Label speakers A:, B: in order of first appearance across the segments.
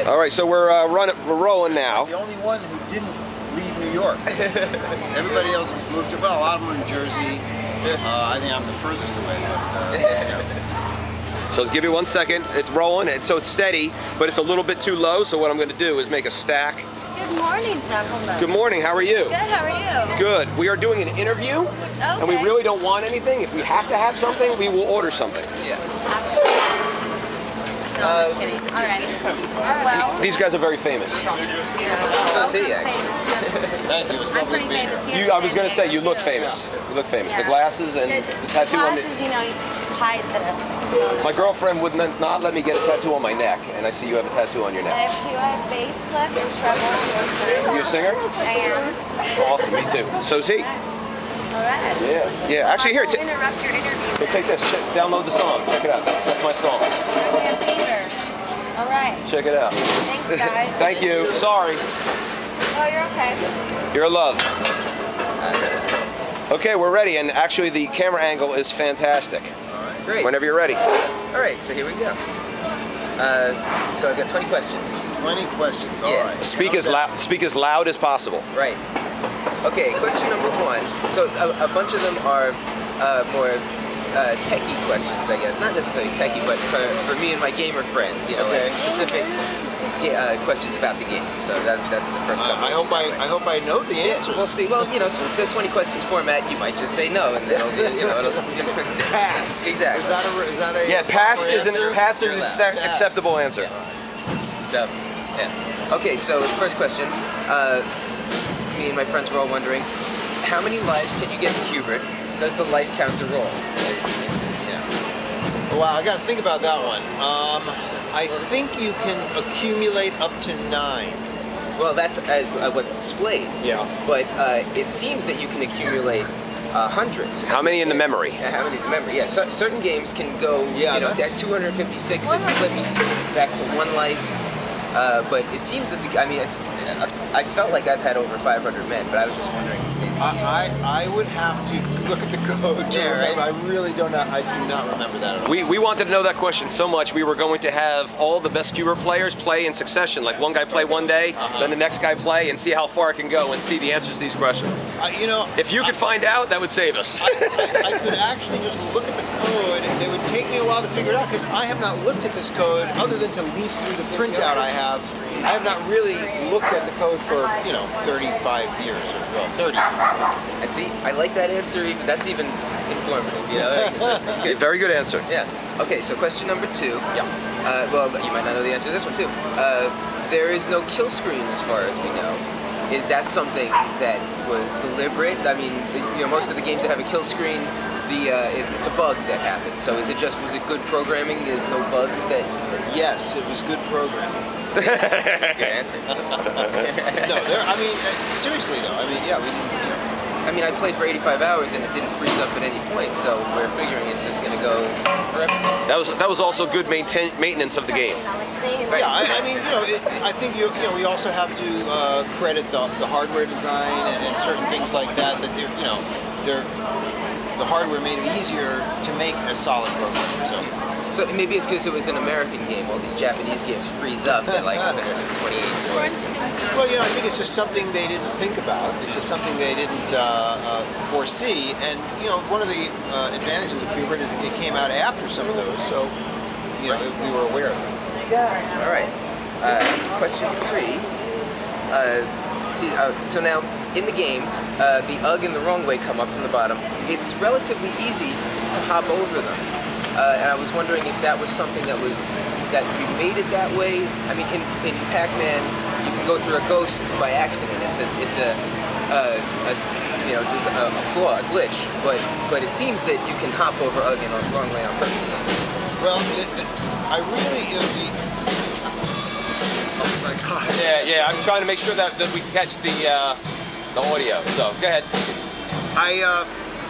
A: All right, so we're rolling now.
B: The only one who didn't leave New York. Everybody else moved to, well, a lot of them in Jersey. I think I'm the furthest away. But, yeah.
A: So give me 1 second. It's rolling, so it's steady, but it's a little bit too low. So what I'm going to do is make a stack.
C: Good morning, gentlemen.
A: Good morning. How are you?
C: Good. How are you?
A: Good. We are doing an interview, and we really don't want anything. If we have to have something, we will order something.
C: Yeah. No, I'm just kidding. All right. Well,
A: these guys are very famous.
C: So is he,
B: Thank you.
C: I'm pretty famous here.
A: I was going to say, you look famous. You look famous.
C: Yeah.
A: The glasses and the tattoo on the...
C: glasses, you know, you hide the...
A: My girlfriend would not let me get a tattoo on my neck, and I see you have a tattoo on your
C: I
A: neck.
C: have two. I have bass clef and treble.
A: Are you a singer?
C: I am.
A: Awesome, me too. So's he.
C: All right.
A: Yeah, yeah. Actually, here,
C: Interrupt your interview.
A: here, take this. Download the song. Check it out. That's my song.
C: Do me a favor. All right.
A: Check it out.
C: Thanks, guys.
A: Thank you. Sorry.
C: Oh, you're okay.
A: You're a love. Okay, we're ready, and actually the camera angle is fantastic.
D: Great.
A: Whenever you're ready.
D: All right, so here we go. So I've got 20 questions.
B: 20 questions, all right.
A: Speak as loud as possible.
D: Right. Okay, question number 1. So a bunch of them are more techie questions, I guess. Not necessarily techie, but for me and my gamer friends, you know, like specific questions about the game. So that's the first couple.
B: I hope I know the answers.
D: Yeah, we'll see. Well, you know, the 20 questions format, you might just say no, and then it'll be, you know, it'll quick
B: pass.
D: Exactly.
B: Is that a
A: Yeah, pass is
B: answer?
A: an acceptable answer.
D: Yeah. So, yeah. Okay, so the first question. Me and my friends were all wondering, how many lives can you get in Qbert? Does the life counter roll? Yeah.
B: Wow, I got to think about that one. I think you can accumulate up to 9.
D: Well, that's what's displayed.
B: Yeah.
D: But it seems that you can accumulate hundreds.
A: How many in the memory?
D: Yeah, how many in the memory? Yeah, so, certain games can go, you know, at 256 it flips back to 1 life. But it seems that I mean, I felt like I've had over 500 men, but I was just wondering. Maybe
B: I would have to look at the code to remember. I really do not remember that at all.
A: We wanted to know that question so much. We were going to have all the best Qbert players play in succession. Like one guy play one day, then the next guy play, and see how far it can go and see the answers to these questions.
B: You know,
A: if you could find out, that would save us.
B: I could actually just look at the code. It would take me a while to figure it out because I have not looked at this code other than to leaf through the printout I have. I have not really looked at the code for, you know, 35 years, or well, 30 years.
D: And see, I like that answer, that's even informative, you know? That's good.
A: Very good answer.
D: Yeah. Okay, so question number 2.
B: Yeah.
D: Well, you might not know the answer to this one, too. There is no kill screen as far as we know. Is that something that was deliberate? I mean, you know, most of the games that have a kill screen, it's a bug that happened. So was it good programming? There's no bugs that...
B: Yes, it was good programming.
D: Good answer.
B: No, I mean, seriously though, I mean, yeah, we didn't, you know.
D: I mean, I played for 85 hours and it didn't freeze up at any point, so we're figuring it's just going to go forever.
A: That was also good maintenance of the game.
D: Right.
B: Yeah, I mean, you know, I think you know we also have to credit the hardware design and certain things like that. That they're, you know, the hardware made it easier to make a solid program. So
D: maybe it's because it was an American game. All these Japanese games freeze up at like 128 frames.
B: Well, you know, I think it's just something they didn't think about. It's just something they didn't foresee. And you know, one of the advantages of Qbert is it came out after some of those, so you know we were aware of them.
D: All right. Question 3. So now in the game, the UG and the wrong way come up from the bottom. It's relatively easy to hop over them. And I was wondering if that was something that you made it that way. I mean, in Pac-Man, you can go through a ghost by accident. It's a you know, just a flaw, a glitch. But it seems that you can hop over UG and the wrong way on purpose.
B: Well, I really oh my God.
A: Yeah. I'm trying to make sure that we catch the audio. So go ahead.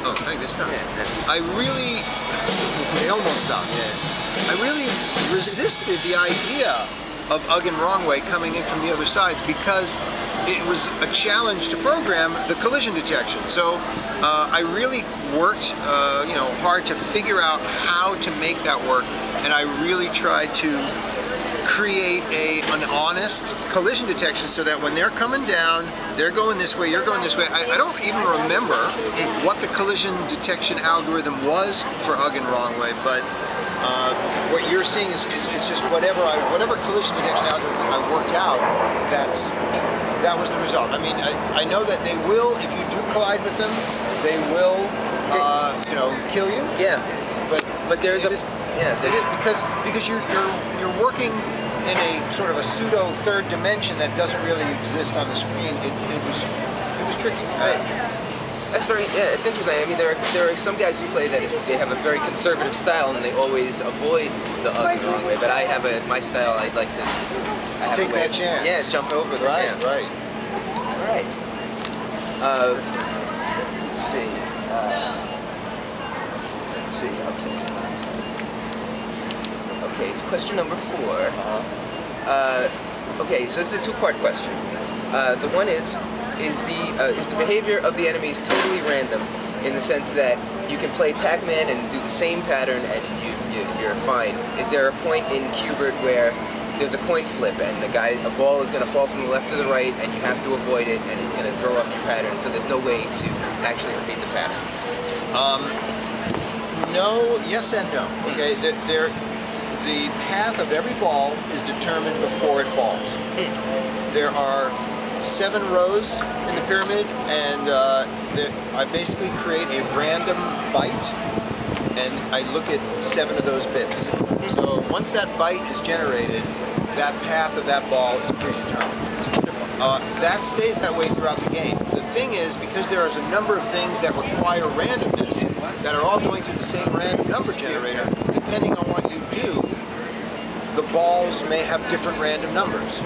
B: Oh, thank this time. I really, they almost stopped. Yeah. I really resisted the idea of UG and wrong way coming in from the other sides because it was a challenge to program the collision detection. So I really worked, you know, hard to figure out how to make that work, and I really tried to create an honest collision detection so that when they're coming down, they're going this way, you're going this way. I don't even remember what the collision detection algorithm was for Ugg and wrong way, but what you're seeing is just whatever collision detection algorithm I worked out, that was the result. I mean, I know that they will, if you do collide with them, they will, kill you.
D: Yeah. But there's
B: because you're working in a sort of a pseudo third dimension that doesn't really exist on the screen. It was tricky.
D: That's it's interesting. I mean, there are some guys who play that they have a very conservative style and they always avoid the Ugg the wrong way. But I have my style. I'd like to
B: take that chance.
D: Yeah, jump over them.
B: Right,
D: yeah.
B: right.
D: All right. Let's see. Okay, question number 4. Okay, so this is a 2-part question. The one is the behavior of the enemies totally random in the sense that you can play Pac-Man and do the same pattern and you're fine? Is there a point in Qbert where there's a coin flip and a ball is going to fall from the left to the right and you have to avoid it and it's going to throw off your pattern, so there's no way to actually repeat the pattern?
B: No, yes and no. Okay, the path of every ball is determined before it falls. There are 7 rows in the pyramid, and I basically create a random byte, and I look at 7 of those bits. So once that byte is generated, that path of that ball is predetermined. That stays that way throughout the game. The thing is, because there is a number of things that require randomness that are all going through the same random number generator, depending on what you do, the balls may have different random numbers.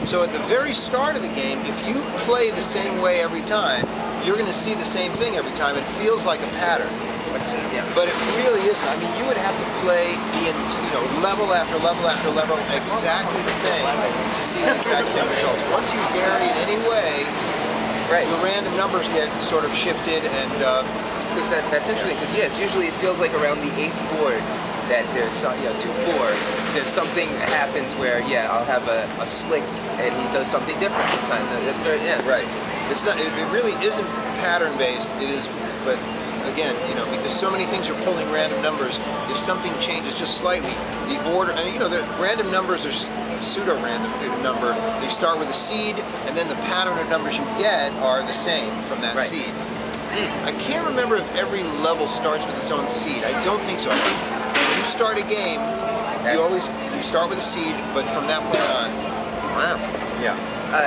B: So at the very start of the game, if you play the same way every time, you're going to see the same thing every time. It feels like a pattern. But it really isn't. I mean, you would have to play level after level after level exactly the same to see the exact same results. Once you vary in any way, the random numbers get sort of shifted, and
D: that's interesting because it feels like around the 8th board that there's 2-4. There's something that happens where I'll have a slick and he does something different sometimes. That's very
B: right. It's not. It really isn't pattern based. It is, but. Again, because so many things are pulling random numbers, if something changes just slightly, the order, the random numbers are pseudo-random number. They start with a seed, and then the pattern of numbers you get are the same from that seed. I can't remember if every level starts with its own seed. I don't think so. I think when you start a game, you start with a seed, but from that point on.
D: Wow.
B: Yeah.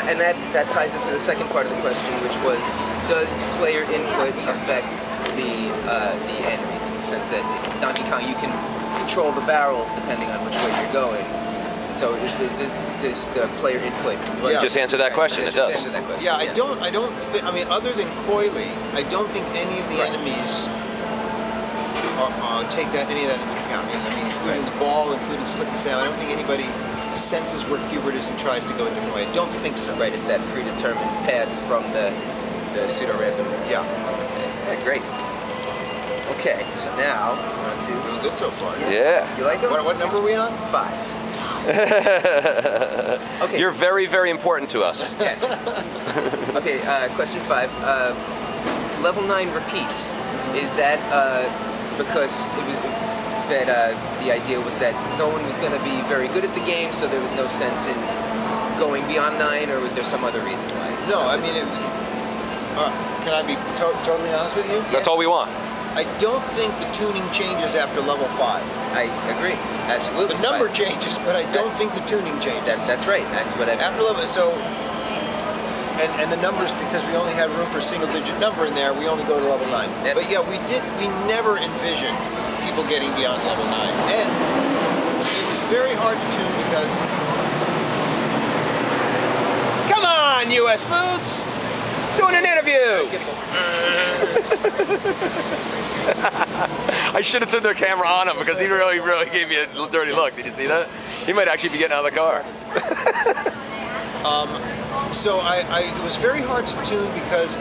D: And that ties into the second part of the question, which was, does player input affect the enemies, in the sense that in Donkey Kong you can control the barrels depending on which way you're going. So there's the player input.
A: Just answer that question. It does.
D: Answer that question.
B: Yeah, I don't think. I mean, other than Coily, I don't think any of the enemies take any of that into account. I mean, including the ball, including Slick and Sam. I don't think anybody senses where Qbert is and tries to go a different way. I don't think so.
D: Right, it's that predetermined path from the pseudo-random.
B: Yeah.
D: Okay, great. Okay, so now we're on to...
B: Doing good so far.
A: Yeah.
D: You like them?
B: What number are we on?
D: 5. Okay.
A: You're very, very important to us.
D: Yes. Okay, question 5. Level 9 repeats. Is that because it was that the idea was that no one was going to be very good at the game, so there was no sense in going beyond 9, or was there some other reason why?
B: No, I mean, can I be totally honest with you?
A: That's all we want.
B: I don't think the tuning changes after level 5.
D: I agree, absolutely.
B: The number changes, but I don't think the tuning changes.
D: That's right. That's what I.
B: After level, so, and the numbers, because we only had room for a single-digit number in there, we only go to level 9. But yeah, we never envisioned people getting beyond level 9, and it was very hard to tune because.
A: Come on, U.S. Foods! Doing an interview! I should have turned the camera on him because he really, really gave me a dirty look. Did you see that? He might actually be getting out of the car.
B: So it was very hard to tune because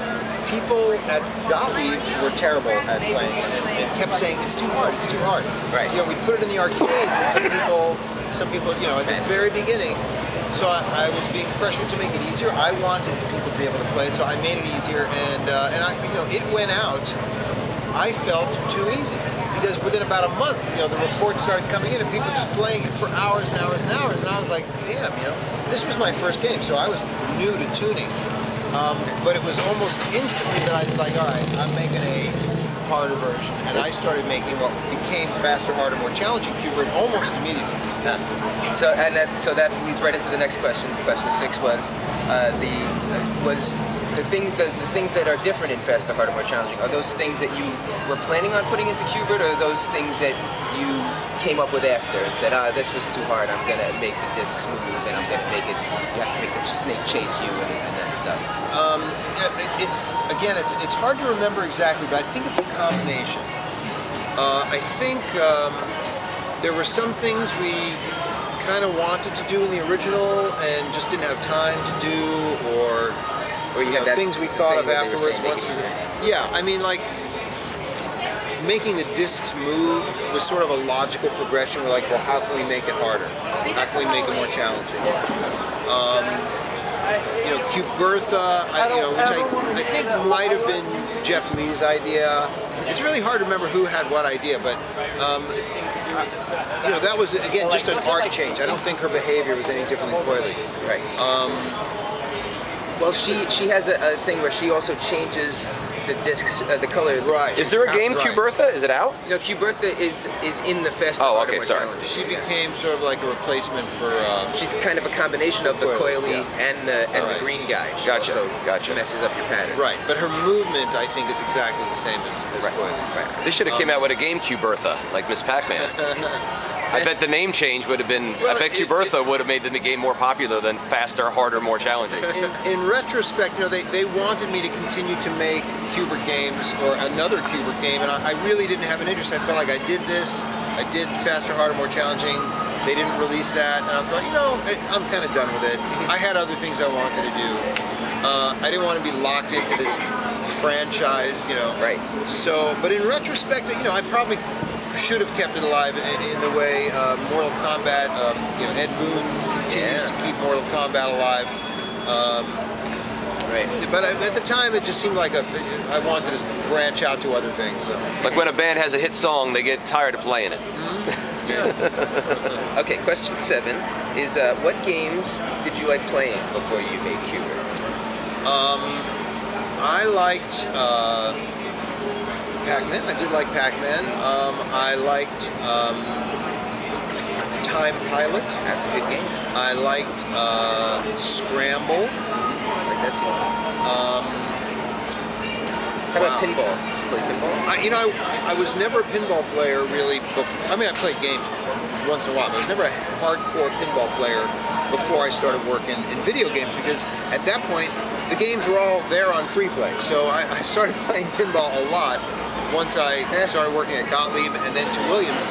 B: people at Gottlieb were terrible at playing it and kept saying, it's too hard, it's too hard.
D: Right.
B: We put it in the arcades and some people Some people, you know, at the very beginning. So I was being pressured to make it easier. I wanted people to be able to play it, so I made it easier. And I, you know, it went out. I felt too easy because within about a month, you know, the reports started coming in and people just playing it for hours and hours and hours. And I was like, damn, you know, this was my first game, so I was new to tuning. But it was almost instantly that I was like, all right, I'm making a harder version, and I started making what became faster, harder, more challenging Q*bert almost immediately.
D: Yeah. So that leads right into the next question. Question 6 was the things that are different in faster, harder, more challenging. Are those things that you were planning on putting into Q*bert, or are those things that you came up with after and said, this was too hard, I'm gonna make the discs move, and I'm gonna make it, you have to make the snake chase you and that stuff?
B: It's hard to remember exactly, but I think it's a combination. I think there were some things we kind of wanted to do in the original and just didn't have time to do, or
D: you have that
B: things we thought of afterwards.
D: Yeah,
B: I mean, like making the discs move was sort of a logical progression. We're like, well, how can we make it harder? How can we make it more challenging? You know, Q*bertha, which I think might have been Jeff Lee's idea. It's really hard to remember who had what idea, but you know, that was again just an art change. I don't think her behavior was any different than Coily.
D: Right. Well, she has a thing where she also changes the discs, the color.
B: Right.
A: Is there a game Q*bertha? Is it out?
D: You know, Q*bertha is in the fest.
A: Oh, okay, sorry.
B: She became sort of like a replacement for.
D: She's kind of a combination of the Coily and the green guy. She
A: Gotcha.
D: also messes up your pattern.
B: Right, but her movement I think is exactly the same as Coily's.
D: Right.
A: They should have came out with a game Q*bertha, like Miss Pac-Man. I bet the name change would have been.
B: Well,
A: I bet Q*bertha would have made the game more popular than faster, harder, more challenging.
B: In retrospect, you know, they wanted me to continue to make Q*bert games or another Q*bert game, and I really didn't have an interest. I felt like I did this. I did faster, harder, more challenging. They didn't release that, and I thought, you know, I'm kind of done with it. I had other things I wanted to do. I didn't want to be locked into this franchise, you know.
D: Right.
B: So, but in retrospect, you know, I probably should have kept it alive in the way Mortal Kombat, you know, Ed Boon continues to keep Mortal Kombat alive.
D: Right.
B: But at the time, it just seemed like I wanted to branch out to other things. So.
A: Like when a band has a hit song, they get tired of playing it.
D: Okay, question 7 is what games did you like playing before you made Q*bert?
B: I liked Pac-Man. I did like Pac-Man. I liked Time Pilot.
D: That's a good game.
B: I liked Scramble.
D: I like that too. How about pinball? Did you play pinball?
B: You know, I was never a pinball player really. I mean, I played games once in a while, but I was never a hardcore pinball player before I started working in video games, because at that point the games were all there on free play. So I started playing pinball a lot once I started working at Gottlieb and then to Williams.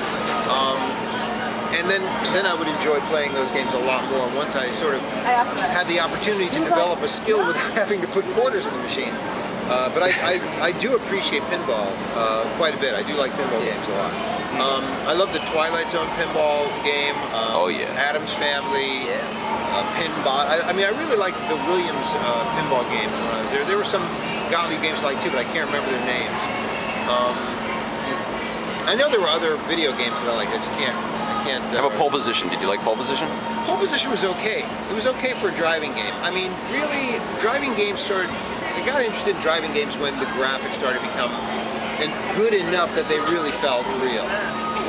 B: And then I would enjoy playing those games a lot more once I sort of had the opportunity to develop a skill without having to put quarters in the machine. But I do appreciate pinball quite a bit. I do like pinball games a lot. I love the Twilight Zone pinball game.
A: Oh yeah.
B: Adam's Family. Pinball. I mean, I really liked the Williams pinball games when I was there. There were some Gottlieb games I liked too, but I can't remember their names. I know there were other video games that I liked. I just can't.
A: How about Pole Position? Did you like Pole Position?
B: Pole Position was okay. It was okay for a driving game. I mean, really, driving games started. I got interested in driving games when the graphics started to become good enough that they really felt real.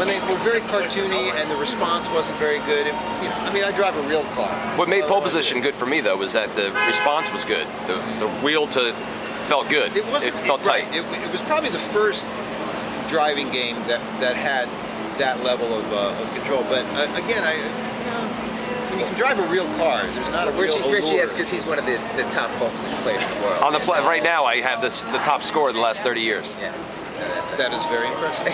B: When they were very cartoony and the response wasn't very good. You know, I mean, I drive a real car.
A: What made Pole Position good for me though was that the response was good. The wheel to felt good. It felt tight.
B: Right. It was probably the first driving game that had that level of control. But again, when you can drive a real car, there's not a real allure.
D: Richie has, because he's one of the top Pole Position players in the world.
A: On the right now, I have the top score in the last 30 years.
D: Yeah.
B: That is very impressive.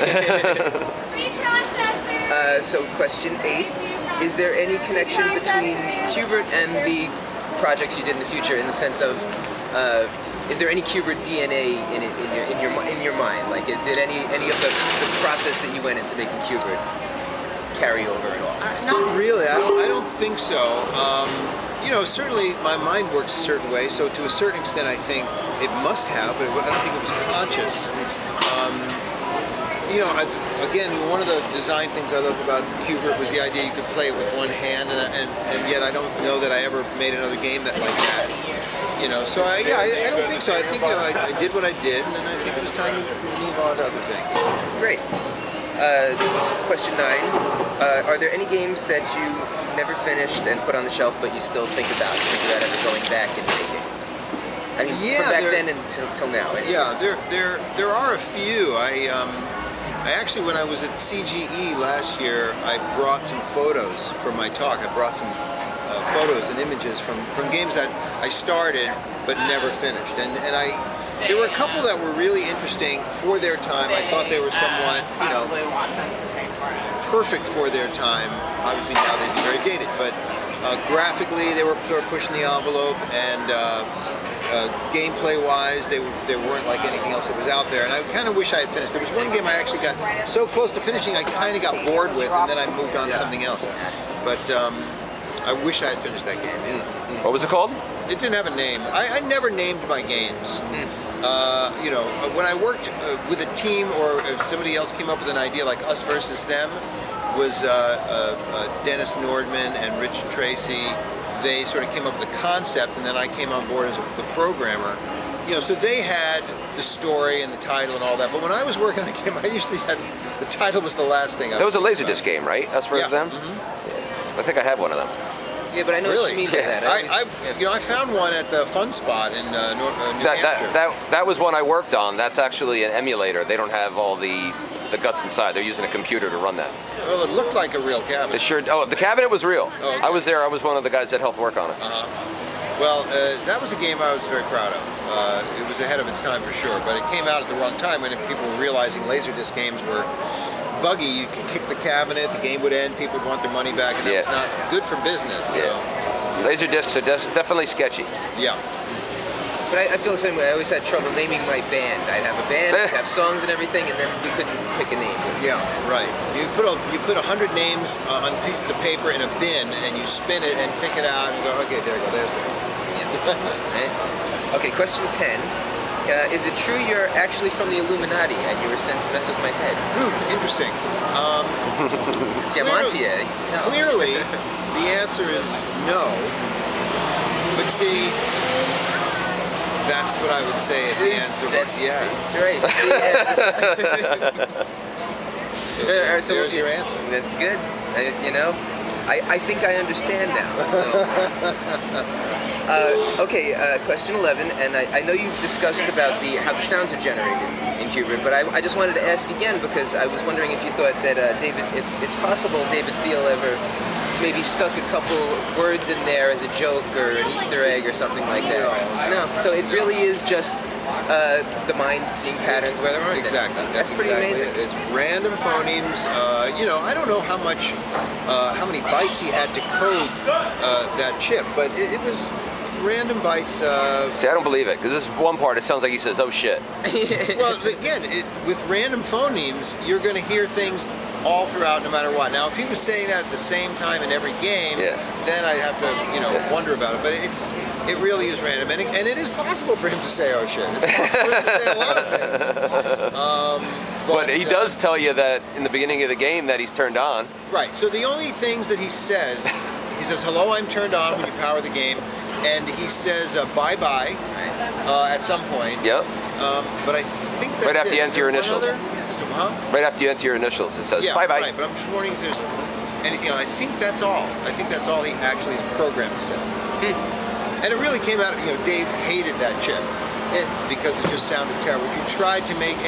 D: So question 8, is there any connection between Q*bert and the projects you did in the future, in the sense of, is there any Q*bert DNA in your mind? Like, did any of the process that you went into making Q*bert carry over at all?
B: Not really. I don't think so. You know, certainly my mind works a certain way, so to a certain extent I think it must have, but I don't think it was conscious. You know, again, one of the design things I love about Hubert was the idea you could play it with one hand, and yet I don't know that I ever made another game like that. You know, so I don't think so. I think, you know, I did what I did, and then I think it was time to move on to other things.
D: That's great. Question 9. Are there any games that you never finished and put on the shelf but you still think about ever going back and making? I mean, from back then until now. Anyway.
B: Yeah, there are a few. I actually, when I was at CGE last year, I brought some photos for my talk. I brought some photos and images from games that I started but never finished. And there were a couple that were really interesting for their time. I thought they were somewhat, you know, perfect for their time. Obviously now they'd be very dated, but graphically they were sort of pushing the envelope, and gameplay-wise, they weren't like anything else that was out there, and I kind of wish I had finished. There was one game I actually got so close to finishing I kind of got bored with, and then I moved on to something else. But I wish I had finished that game. Yeah.
A: What was it called?
B: It didn't have a name. I never named my games. You know, when I worked with a team, or if somebody else came up with an idea like Us Versus Them, was Dennis Nordman and Rich Tracy. They sort of came up with the concept, and then I came on board as the programmer. You know, so they had the story and the title and all that. But when I was working on a game, I usually had the title was the last thing.
A: That was a Laserdisc game, right? Us versus them.
B: Mm-hmm.
A: I think I had one of them.
D: Yeah, but I know what you mean by that.
B: You know, I found one at the Fun Spot in New Hampshire.
A: That was one I worked on. That's actually an emulator. They don't have all the guts inside. They're using a computer to run that.
B: Well, it looked like a real cabinet.
A: It sure. Oh, the cabinet was real.
B: Oh, okay.
A: I was there. I was one of the guys that helped work on it.
B: Well, that was a game I was very proud of. It was ahead of its time for sure, but it came out at the wrong time when people were realizing Laserdisc games were buggy. You could kick the cabinet, the game would end, people would want their money back, and that was not good for business. So.
A: Yeah. Laserdiscs are definitely sketchy.
B: Yeah.
D: But I feel the same way. I always had trouble naming my band. I'd have a band, I'd have songs and everything, and then we couldn't pick a name.
B: Yeah, right. You put 100 names on pieces of paper in a bin, and you spin it and pick it out, and go, okay, there you go, there's one.
D: Yeah. Okay, question 10. Is it true you're actually from the Illuminati and you were sent to mess with my head?
B: Interesting.
D: See, I'm onto you.
B: Clearly, the answer is no. But see, that's what I would say if the answer was yes.
D: That's right.
B: So there's your answer.
D: That's good. You know, I think I understand now. Okay, question 11, and I know you've discussed about how the sounds are generated in Hubert, but I just wanted to ask again because I was wondering if you thought that David, if it's possible David Thiel ever maybe stuck a couple words in there as a joke or an Easter egg or something like that. No, so it really is just the mind seeing patterns where there aren't.
B: Exactly.
D: That's pretty amazing.
B: It's random phonemes. You know, I don't know how many bytes he had to code that chip, but it was random bytes.
A: See, I don't believe it, because this one part, it sounds like he says, oh shit.
B: Well, again, with random phonemes, you're going to hear things all throughout no matter what. Now, if he was saying that at the same time in every game, then I'd have to, you know, wonder about it. But it really is random. And it is possible for him to say, oh shit. It's possible for him to say a lot of things.
A: But he does tell you that in the beginning of the game that he's turned on.
B: Right. So the only things that he says, hello, I'm turned on when you power the game. And he says bye-bye at some point.
A: Yep.
B: But I think that's
A: right after you enter your initials. Right after you enter your initials, it says bye-bye.
B: Right, but I'm just wondering if there's anything else. I think that's all. I think that's all he actually is programmed to say. And it really came out, you know, Dave hated that chip. Because it just sounded terrible. If you tried to make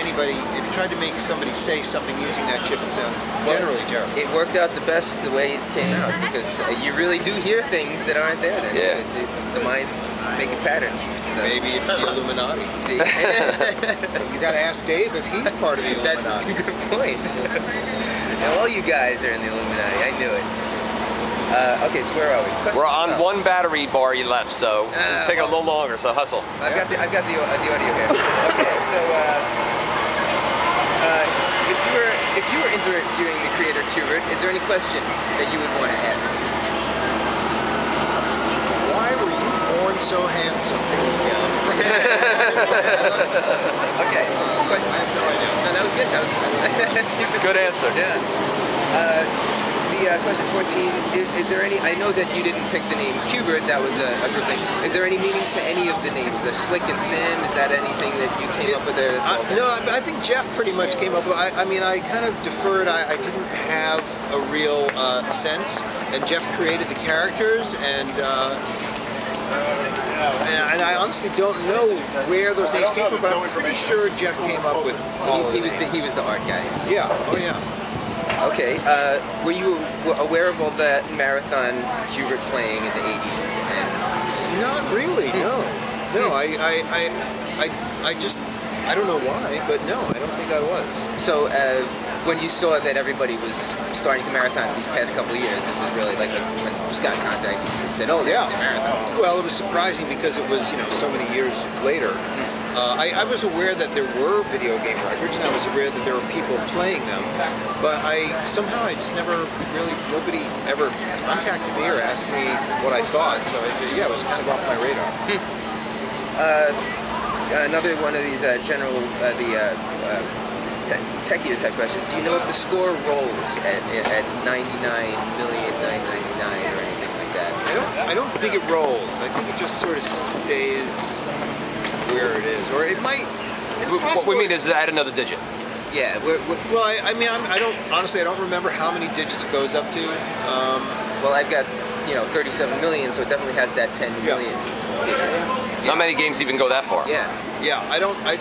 B: somebody say something using that chip, it sounded generally terrible.
D: It worked out the best the way it came out, because you really do hear things that aren't there then.
A: Yeah.
D: So the mind's making patterns. So.
B: Maybe it's the Illuminati.
D: See?
B: You gotta ask Dave if he's part of the Illuminati.
D: That's a good point. Now, all you guys are in the Illuminati. I knew it. Okay, so where are we? Question
A: We're on
D: 12.
B: Oh.
A: one battery bar left, so it's taking a little longer, so hustle.
D: I've got the audio here. Okay, so if you were if you were interviewing the creator Qbert, is there any question that you would want to ask?
B: Why were you born so handsome?
D: Okay. Question.
B: I have no idea.
D: No, that was good. That was good.
A: Good answer.
D: Yeah. The question 14, is there any, I know that you didn't pick the name Qbert, that was a group name. Is there any meaning to any of the names? The Slick and Sam, is that anything that you came up with there?
B: No, I think Jeff pretty much came up with I mean, I kind of deferred. I didn't have a real sense, and Jeff created the characters, and I honestly don't know where those names came from, but I'm pretty sure Jeff came up with all of
D: He was the art guy.
B: Yeah, oh yeah.
D: Okay, were you aware of all that marathon Qbert playing in the 80s? And
B: Not really, no. No, I just, I don't know why, but no, I don't think I was.
D: so when you saw that everybody was starting to marathon these past couple of years, this is really like when Scott contacted you and said, oh,
B: Yeah.
D: there's a marathon.
B: Well, it was surprising because it was, so many years later. I was aware that there were video game records, and I was aware that there were people playing them, but I just never really, nobody ever contacted me or asked me what I thought, so yeah, it was kind of off my radar.
D: Another one of these general, techier type questions. Do you know if the score rolls at 99,999,000 or anything like that?
B: I don't think it rolls. I think it just sort of stays where it is, or it might. It's
A: What
B: possible.
A: we mean is add another digit.
D: Yeah,
B: Well, I mean, I don't honestly. I don't remember how many digits it goes up to.
D: well, I've got 37 million, so it definitely has that 10 million.
A: Not many games even go that far.
D: Yeah.
B: Yeah, I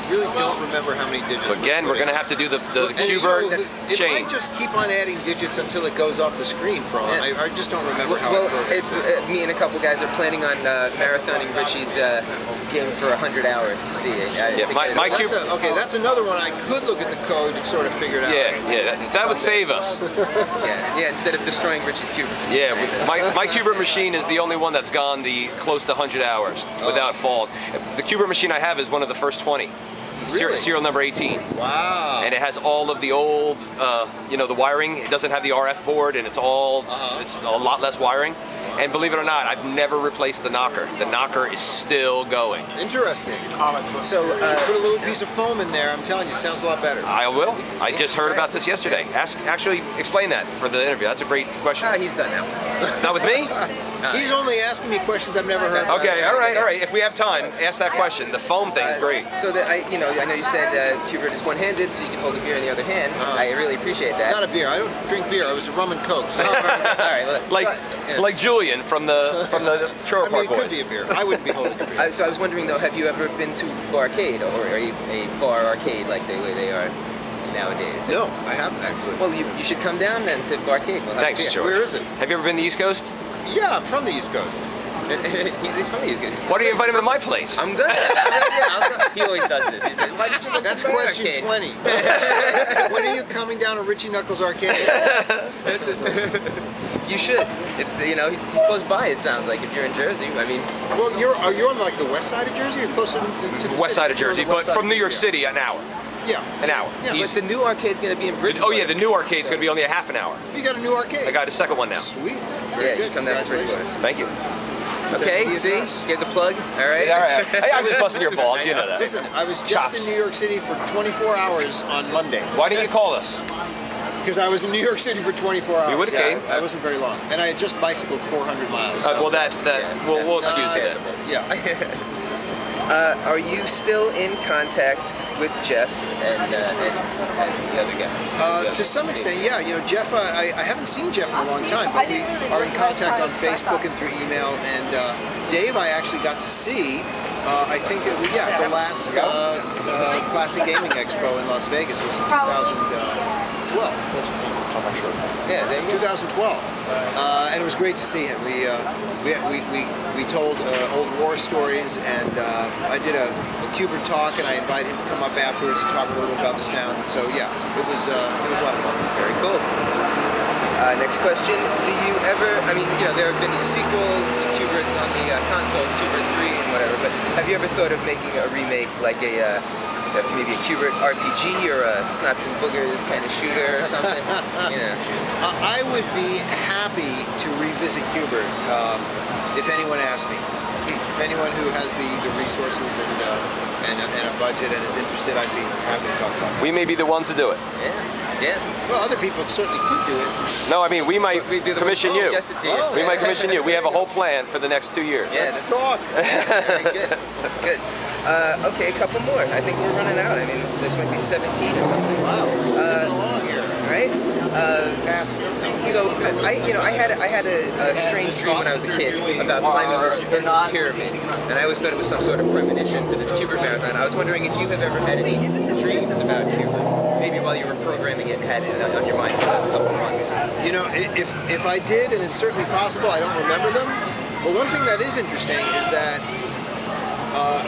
B: really don't remember how many digits.
A: So again, we're going to have to do the
B: And,
A: Qbert
B: it
A: chain.
B: might just keep on adding digits until it goes off the screen. I just don't remember how
D: Well,
B: it works.
D: me and a couple guys are planning on marathoning Richie's game for 100 hours to see it.
A: my Q-
B: That's another one. I could look at the code and sort of figure it out.
A: Yeah, that would save us.
D: yeah, instead of destroying Richie's Qbert.
A: Yeah, my Qbert machine is the only one that's gone the close to 100 hours without fault. The Qbert machine I have is one of the first 20.
B: Really?
A: Serial number 18.
B: Wow.
A: And it has all of the old, the wiring. It doesn't have the RF board, and it's all, it's a lot less wiring. And believe it or not, I've never replaced the knocker. The knocker is still going.
B: Interesting.
D: So,
B: Put a little piece of foam in there. I'm telling you, it sounds a lot better.
A: I will. I just heard about this yesterday. Actually, explain that for the interview. That's a great question.
D: he's done now.
A: Not with me?
B: He's only asking me questions I've never heard.
A: Okay, all right. If we have time, ask that question. The foam thing is great.
D: So that I know you said Qbert is one-handed, so you can hold a beer in the other hand. I really appreciate that.
B: Not a beer. I don't drink beer. I was a rum and coke. So
D: All right, well,
A: Like Julian from the Trailer
B: I mean,
A: Park
B: it could
A: Boys.
B: be a beer. I wouldn't be holding a beer.
D: So I was wondering though, have you ever been to Barcade or a bar arcade like the way they are nowadays?
B: No, I haven't actually.
D: Well, you should come down then to Barcade. We'll have
A: Thanks,
D: a beer.
A: George.
B: Where is it?
A: Have you ever been to the East Coast?
B: Yeah, I'm from the East Coast.
D: he's funny. He's good.
A: Why don't you invite him to my place?
D: I'm good. He always does this. He says, "Why did you look
B: That's
D: at
B: question
D: Barcade?"
B: 20. When are you coming down to Richie Knucklez Arcade?
D: You should. It's he's close by. It sounds like if you're in Jersey. I mean,
B: Well, are you on like the west side of Jersey or closer to the
A: West
B: city?
A: side of Jersey,
B: You're on the
A: but
B: west side
A: from
B: of
A: New York
B: Jersey.
A: City, an hour.
B: Yeah.
A: An hour.
B: Yeah,
D: but
A: Easy.
D: the new arcade's going to be in Bridgeport.
A: Oh yeah, the new arcade's going to be only a half an hour.
B: You got a new arcade.
A: I got a second one now.
B: Sweet.
D: Yeah,
B: Very
D: you
B: good.
D: come down to
B: Congratulations.
D: Bridgeport.
A: Thank you.
D: Okay,
B: 70th
D: see,
B: house.
D: get the plug. All right.
A: All right. Hey, I'm just busting your balls. You know that.
B: Listen, I was just
A: Chops.
B: in New York City for 24 hours on Monday.
A: Why didn't you call us?
B: Because I was in New York City for 24 hours.
A: We would've came.
B: I wasn't very long. And I had just bicycled 400 miles.
A: Well, that's that. We'll excuse you then.
B: Yeah.
D: Are you still in contact with Jeff and the other guys?
B: To some extent, yeah. Jeff, I haven't seen Jeff in a long time, but we are in contact on Facebook and through email. And Dave, I actually got to see, I think, the last Classic Gaming Expo in Las Vegas. It was in 2012.
D: Yeah, there you go.
B: 2012, and it was great to see him. We told old war stories, and I did a Qbert talk, and I invited him to come up afterwards to talk a little bit about the sound. So yeah, it was a lot of fun.
D: Very cool. Next question. Do you ever, there have been these sequels, Qberts on the consoles, Qbert 3 and whatever, but Have you ever thought of making a remake like maybe a Qbert RPG or a Snots and Boogers kind of shooter or something?
B: I would be happy to revisit Qbert if anyone asked me. If anyone who has the resources and a budget and is interested, I'd be happy to talk about it.
A: We may be the ones to do it.
D: Yeah.
B: Well, other people certainly could do it.
A: No, I mean, we might
D: We'd be the
A: commission
D: ones
A: you.
D: who suggest it to you.
A: We might commission you. We have a whole plan for the next 2 years.
D: Yeah,
B: Let's talk.
D: Very good. Good. Okay, a couple more. I think we're running out. I mean, this might be 17 or something.
B: Wow, we're along here.
D: Right?
B: Passing.
D: So I had a strange dream when I was a kid about climbing this endless pyramid, and I always thought it was some sort of premonition to this Qbert marathon. I was wondering if you have ever had any dreams about Qbert, maybe while you were programming it and had it on your mind for those couple months.
B: You know, if I did, and it's certainly possible, I don't remember them. But one thing that is interesting is that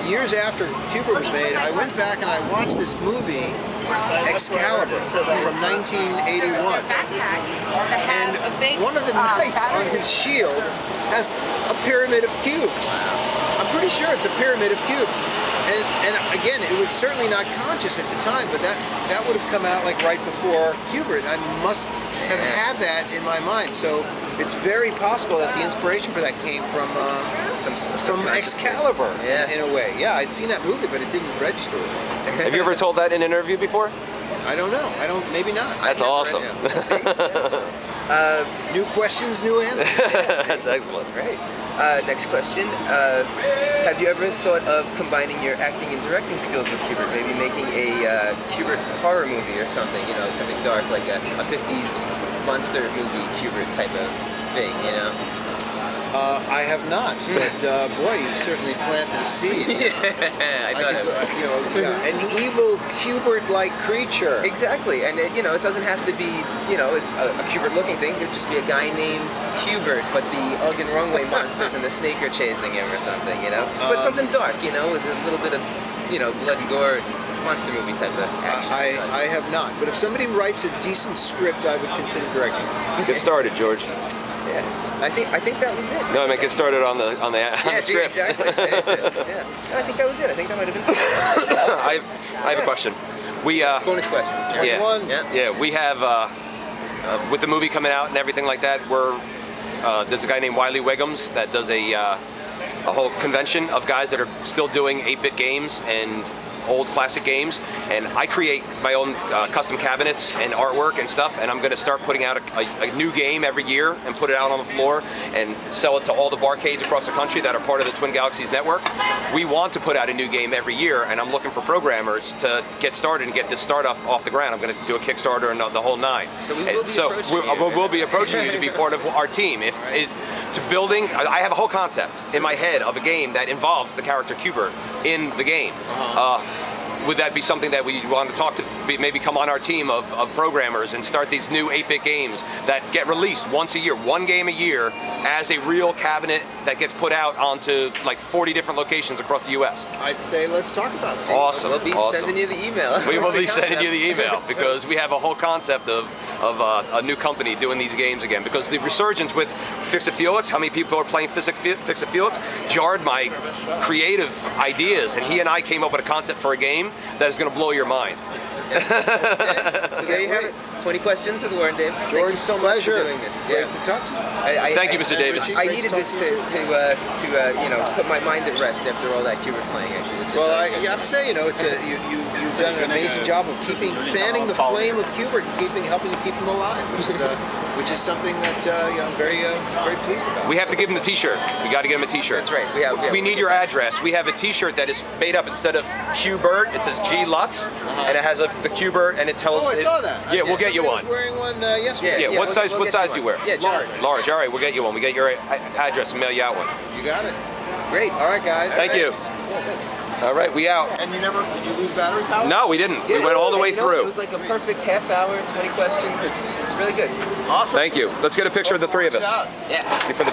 B: years after Qbert was made, I went back and I watched this movie, Excalibur, from 1981. And one of the knights on his shield has a pyramid of cubes. I'm pretty sure it's a pyramid of cubes. And again, it was certainly not conscious at the time, but that would have come out like right before Qbert. I must have had that in my mind. So it's very possible that the inspiration for that came from some Excalibur in a way. Yeah, I'd seen that movie, but it didn't register.
A: Have you ever told that in an interview before?
B: I don't know. Maybe not.
A: That's awesome.
B: New questions, new answers.
A: That's excellent.
D: Great. Next question. Have you ever thought of combining your acting and directing skills with Qbert? Maybe making a Qbert horror movie or something, something dark, like a 50s monster movie Qbert type of thing,
B: I have not, but boy, you certainly planted a seed.
D: I thought
B: an evil Qbert-like creature.
D: Exactly, and it doesn't have to be, a Qbert-looking thing. It could just be a guy named Qbert, but the Ugg and Runway monsters and the snake are chasing him or something, But something dark, with a little bit of, blood and gore, monster movie type of action.
B: I have not, but if somebody writes a decent script, I would consider directing.
A: Get started, George.
D: Yeah, I think that was it.
A: No, I mean, get started on the script.
D: Exactly. Yeah, I think that was it. I think that might have been.
A: I have a question.
D: Bonus question.
A: Yeah. We have with the movie coming out and everything like that. There's a guy named Wiley Wiggums that does a whole convention of guys that are still doing 8-bit games and old classic games, and I create my own custom cabinets and artwork and stuff, and I'm going to start putting out a new game every year and put it out on the floor and sell it to all the barcades across the country that are part of the Twin Galaxies network. We want to put out a new game every year, and I'm looking for programmers to get started and get this startup off the ground. I'm going to do a Kickstarter and the whole nine.
D: So
A: we'll be approaching you to be part of our team. I have a whole concept in my head of a game that involves the character Qbert in the game. Would that be something that we want to talk to, maybe come on our team of programmers and start these new 8-bit games that get released once a year, one game a year, as a real cabinet that gets put out onto like 40 different locations across the U.S.
B: I'd say let's talk about it.
A: Awesome.
D: We'll be sending you the email.
A: We will be sending you the email because we have a whole concept of a new company doing these games again, because the resurgence with Fix-It Felix, how many people are playing Fix-It Felix, jarred my creative ideas, and he and I came up with a concept for a game that is going to blow your mind.
D: So there you have it. 20 questions with Warren Davis. Thank you so much for doing this.
B: Great to talk to you.
A: Thank you, Mr. Davis.
B: Richie,
D: I needed this to put my mind at rest after all that Qbert playing. Actually,
B: well, I have to say, you've done an amazing job of fanning the flame of Qbert and helping to keep him alive, which is something that I'm very pleased about.
A: We have to give him the T-shirt. We got to get him a T-shirt.
D: That's right.
A: We need your address. We have a T-shirt that is made up, instead of Qbert, it says G Leutz, and it has the Qbert, and it tells.
B: Oh, I saw that.
A: Yeah, we'll get you one.
B: I was wearing one yesterday.
A: Yeah. What size do you wear?
D: Yeah,
A: Large. All right, we'll get you one. We get your address and mail you out one.
B: You got it. Great. All right, guys.
A: Thank you.
B: Yeah, thanks.
A: All right, we out.
B: And did you lose battery power?
A: No, we didn't. We went all the way through.
D: It was like a perfect half hour, 20 questions. It's really good.
B: Awesome.
A: Thank you. Let's get a picture of the three of us.
B: Yeah.
A: For the